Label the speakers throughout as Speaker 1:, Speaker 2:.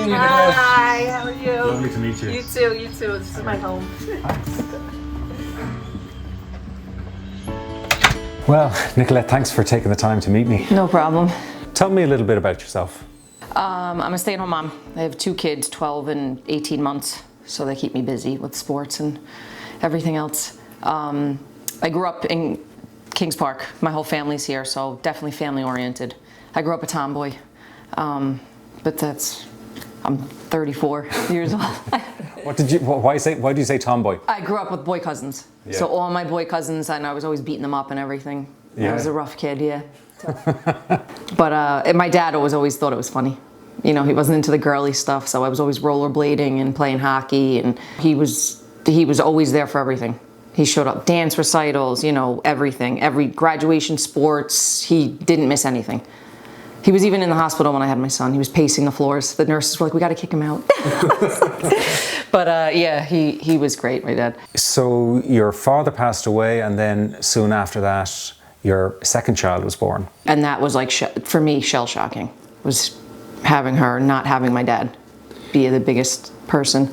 Speaker 1: meeting you, Nicolette.
Speaker 2: Hi, how are you?
Speaker 1: Lovely to meet you.
Speaker 2: You too, you too. This is my home.
Speaker 1: Well, Nicolette, thanks for taking the time to meet me.
Speaker 3: No problem.
Speaker 1: Tell me a little bit about yourself.
Speaker 3: I'm a stay-at-home mom. I have 2 kids, 12 and 18 months, so they keep me busy with sports and everything else. I grew up in Kings Park. My whole family's here, so definitely family-oriented. I grew up a tomboy, but I'm 34 years old.
Speaker 1: Why do you say tomboy?
Speaker 3: I grew up with boy cousins,
Speaker 1: Yeah.
Speaker 3: so all my boy cousins, and I was always beating them up and everything.
Speaker 1: Yeah.
Speaker 3: I was a rough kid, yeah. But my dad always thought it was funny. You know, he wasn't into the girly stuff, so I was always rollerblading and playing hockey, and he was always there for everything. He showed up, dance recitals, you know, everything, every graduation, sports. He didn't miss anything. He was even in the hospital when I had my son. He was pacing the floors. The nurses were like, "We got to kick him out." But yeah, he was great, my dad.
Speaker 1: So your father passed away, and then soon after that, your second child was born.
Speaker 3: And that was like, for me, shell-shocking. Was having her, not having my dad be the biggest person.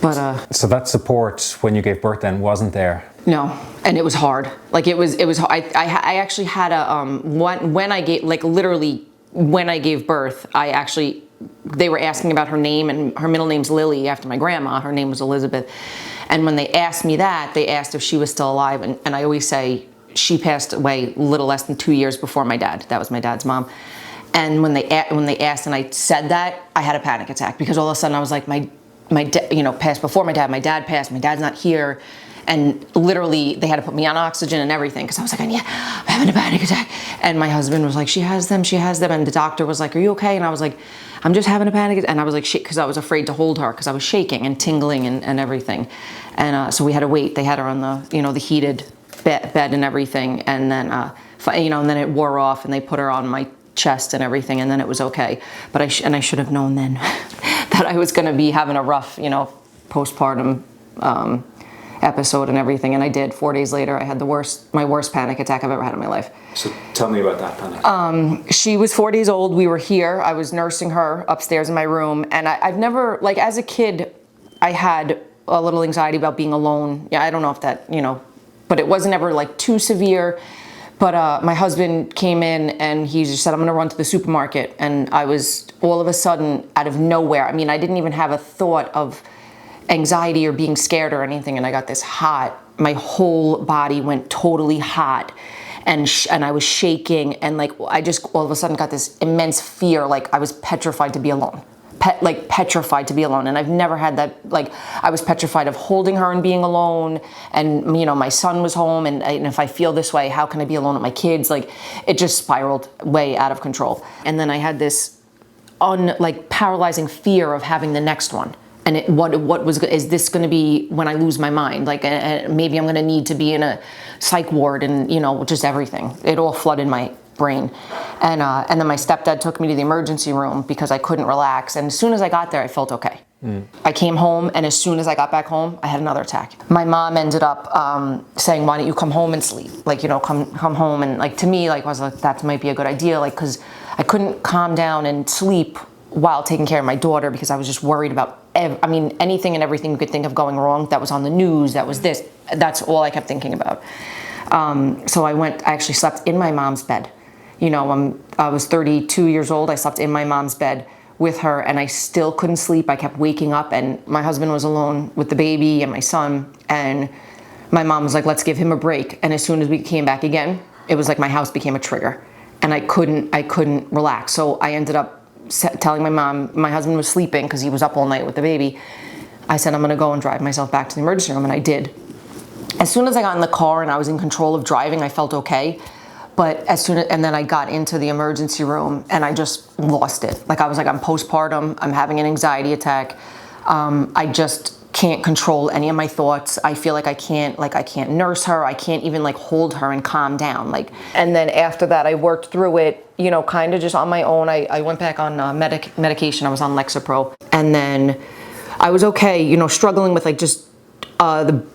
Speaker 3: But
Speaker 1: So that support when you gave birth then wasn't there?
Speaker 3: no, and it was hard. Like it was. I actually had a when I gave, like literally when I gave birth, they were asking about her name, and her middle name's Lily after my grandma. Her name was Elizabeth. And when they asked me that, they asked if she was still alive, and I always say she passed away a little less than 2 years before my dad. That was my dad's mom. And when they asked and I said that, I had a panic attack, because all of a sudden I was like, my passed before my dad passed, my dad's not here. And literally they had to put me on oxygen and everything, because I was like, yeah, I'm having a panic attack. And my husband was like, she has them. And the doctor was like, are you okay? And I was like, I'm just having a panic attack. And I was like, because I was afraid to hold her, because I was shaking and tingling and everything. And so we had to wait. They had her on the heated bed and everything. And then, and then it wore off, and they put her on my chest and everything, and then it was okay. But I should have known then that I was going to be having a rough, postpartum episode and everything, and I did. 4 days later, I had my worst panic attack I've ever had in my life.
Speaker 1: So tell me about that panic.
Speaker 3: She was 4 days old. We were here. I was nursing her upstairs in my room, and I've never, like as a kid, I had a little anxiety about being alone. Yeah, I don't know if that, but it wasn't ever like too severe. But my husband came in and he just said, I'm going to run to the supermarket. And I was all of a sudden out of nowhere. I mean, I didn't even have a thought of anxiety or being scared or anything. And I got this hot, my whole body went totally hot, and I was shaking. And like, I just all of a sudden got this immense fear. Like I was petrified to be alone. Petrified to be alone. And I've never had that. Like I was petrified of holding her and being alone, and my son was home, and if I feel this way, how can I be alone with my kids? Like it just spiraled way out of control. And then I had this paralyzing fear of having the next one. And is this going to be when I lose my mind? Like maybe I'm going to need to be in a psych ward, and just everything. It all flooded my brain. And then my stepdad took me to the emergency room because I couldn't relax. And as soon as I got there, I felt okay. I came home, and as soon as I got back home, I had another attack. My mom ended up saying, why don't you come home and sleep? Like, come home. And like, to me, like, I was like, that might be a good idea. Like, cause I couldn't calm down and sleep while taking care of my daughter, because I was just worried about, anything and everything you could think of going wrong. That was on the news. That was this. That's all I kept thinking about. So I actually slept in my mom's bed. I was 32 years old. I slept in my mom's bed with her, and I still couldn't sleep. I kept waking up, and my husband was alone with the baby and my son, and my mom was like, let's give him a break. And as soon as we came back again, it was like my house became a trigger, and I couldn't relax. So I ended up telling my mom, my husband was sleeping because he was up all night with the baby. I said, I'm going to go and drive myself back to the emergency room, and I did. As soon as I got in the car and I was in control of driving, I felt okay. But and then I got into the emergency room, and I just lost it. Like I was like, I'm postpartum, I'm having an anxiety attack. I just can't control any of my thoughts. I feel like I can't nurse her. I can't even like hold her and calm down. And then after that, I worked through it, kind of just on my own. I went back on medication. I was on Lexapro, and then I was okay, struggling with just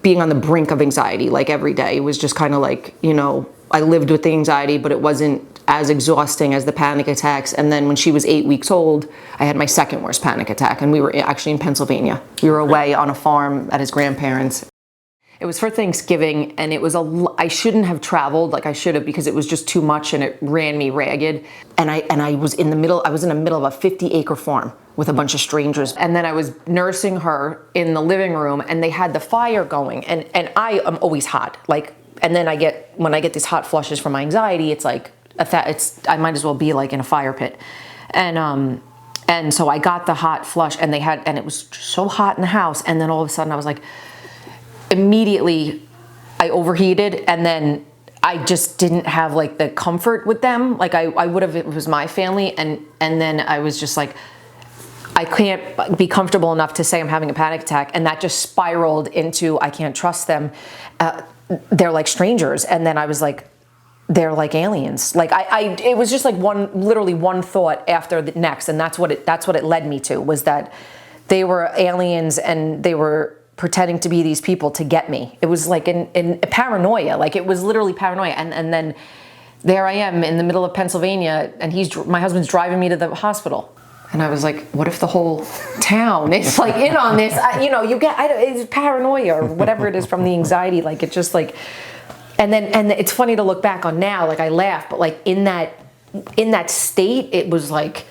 Speaker 3: being on the brink of anxiety, like every day. It was just kind of like, I lived with the anxiety, but it wasn't as exhausting as the panic attacks. And then when she was 8 weeks old, I had my second worst panic attack, and we were actually in Pennsylvania. We were away on a farm at his grandparents'. It was for Thanksgiving, and it was I shouldn't have traveled like I should have, because it was just too much and it ran me ragged. And I was in the middle of a 50-acre farm with a bunch of strangers. And then I was nursing her in the living room, and they had the fire going, and I am always hot. Like, and then when I get these hot flushes from my anxiety, it's like I might as well be like in a fire pit. And so I got the hot flush, and it was so hot in the house, and then all of a sudden I was like, immediately I overheated, and then I just didn't have like the comfort with them like I would have if it was my family, and then I was just like, I can't be comfortable enough to say I'm having a panic attack, and that just spiraled into I can't trust them. They're like strangers, and then I was like, they're like aliens. Like it was just like literally one thought after the next, and that's what it led me to, was that they were aliens and they were pretending to be these people to get me. It was like in paranoia, like it was literally paranoia. And then there I am in the middle of Pennsylvania, and my husband's driving me to the hospital. And I was like, what if the whole town is like in on this? It's paranoia or whatever it is from the anxiety. Like it just like, and it's funny to look back on now, like I laugh, but like in that state, it was like,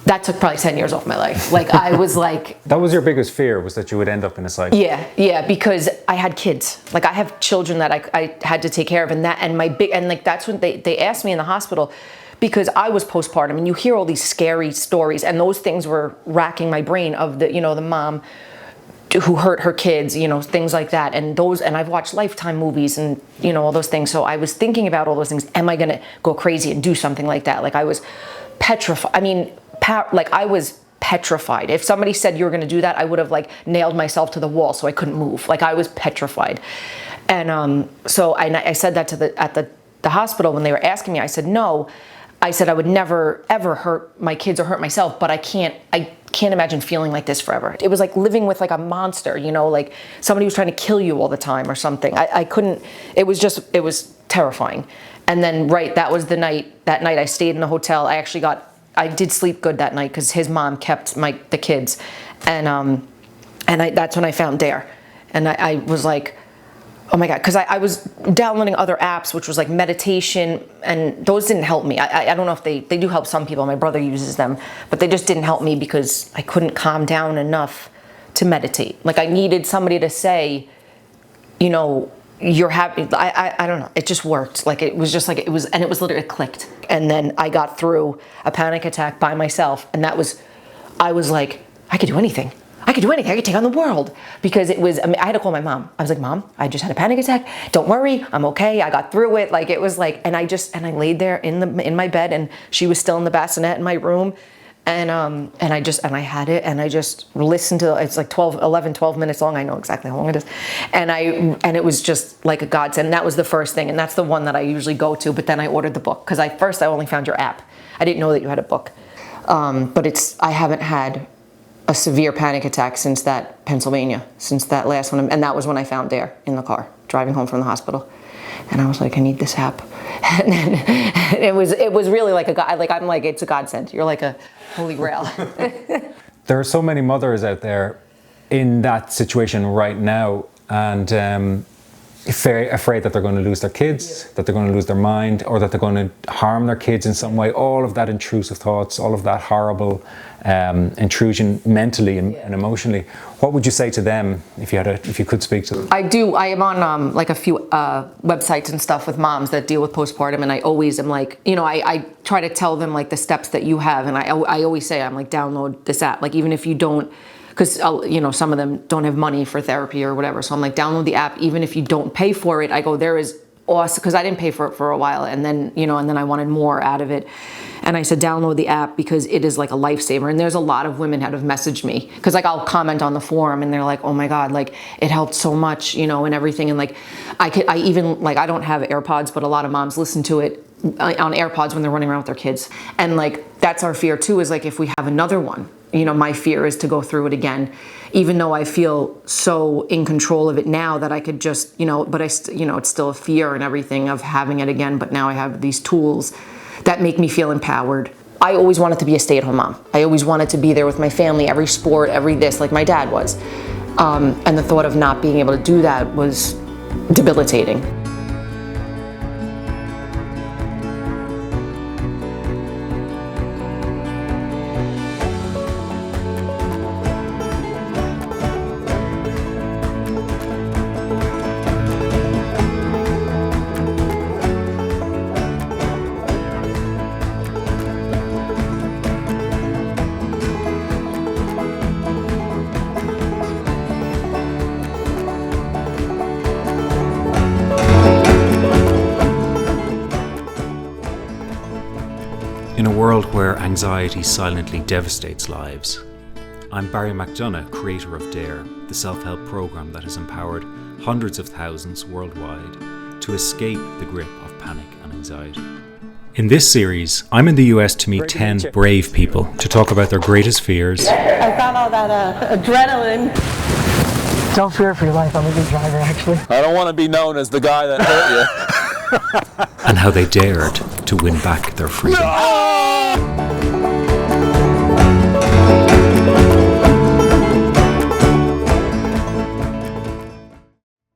Speaker 3: that took probably 10 years off my life. Like I was like...
Speaker 1: That was your biggest fear, was that you would end up in a psych?
Speaker 3: Yeah, because I had kids. Like I have children that I had to take care of, and that's when they asked me in the hospital, because I was postpartum, and you hear all these scary stories, and those things were racking my brain of the mom who hurt her kids, things like that, and I've watched Lifetime movies and all those things. So I was thinking about all those things. Am I gonna go crazy and do something like that? Like I was petrified. I mean, I was petrified. If somebody said you were going to do that, I would have like nailed myself to the wall so I couldn't move. Like I was petrified. And so I said that at the hospital when they were asking me. I said no. I said I would never ever hurt my kids or hurt myself, but I can't imagine feeling like this forever. It was like living with like a monster, like somebody was trying to kill you all the time or something. I couldn't. It was terrifying. And then that was the night. That night I stayed in the hotel. I did sleep good that night because his mom kept the kids, and that's when I found Dare, and I was like, oh my God, because I was downloading other apps, which was like meditation, and those didn't help me. I don't know if they do help some people. My brother uses them, but they just didn't help me because I couldn't calm down enough to meditate. Like I needed somebody to say, you're happy. I don't know. It just worked. Like it was just like it was, and it was literally, it clicked. And then I got through a panic attack by myself, and I was like, I could do anything. I could take on the world, because I had to call my mom. I was like, Mom, I just had a panic attack. Don't worry, I'm okay. I got through it. Like it was like, and I laid there in my bed, and she was still in the bassinet in my room. And I had it, and I just listened to, it's like 12 minutes long. I know exactly how long it is. And it was just like a godsend. And that was the first thing. And that's the one that I usually go to. But then I ordered the book, because I only found your app. I didn't know that you had a book. But I haven't had a severe panic attack since that last one. And that was when I found Dare in the car, driving home from the hospital. And I was like, I need this app. And then it was really like I'm like, it's a godsend. You're like a holy grail.
Speaker 1: There are so many mothers out there in that situation right now, and very afraid that they're going to lose their kids, that they're going to lose their mind, or that they're going to harm their kids in some way. All of that intrusive thoughts, all of that horrible intrusion mentally and emotionally. What would you say to them if you could speak to them? I do. I am on like a few websites and stuff with moms that deal with postpartum, and I always am like, I try to tell them like the steps that you have, and I always say, I'm like, download this app. Like even if you don't, because some of them don't have money for therapy or whatever, so I'm like, download the app. Even if you don't pay for it, I go, there is awesome, because I didn't pay for it for a while, and then I wanted more out of it, and I said, download the app, because it is like a lifesaver. And there's a lot of women that have messaged me, because like I'll comment on the forum, and they're like, oh my God, like it helped so much, and everything. And like I don't have AirPods, but a lot of moms listen to it on AirPods when they're running around with their kids, and like that's our fear too, is like if we have another one, my fear is to go through it again, even though I feel so in control of it now that I could just, but it's still a fear and everything of having it again. But now I have these tools
Speaker 3: that make me feel empowered. I always wanted to be a stay-at-home mom. I always wanted to be there with my family, every sport, every this, like my dad was. And the thought of not being able to do that was debilitating.
Speaker 1: In a world where anxiety silently devastates lives, I'm Barry McDonagh, creator of DARE, the self-help program that has empowered hundreds of thousands worldwide to escape the grip of panic and anxiety. In this series, I'm in the US to meet 10 brave people to talk about their greatest fears.
Speaker 2: I found all that adrenaline.
Speaker 4: Don't fear for your life. I'm a good driver, actually.
Speaker 5: I don't want to be known as the guy that hurt you.
Speaker 1: And how they dared to win back their freedom.
Speaker 5: No!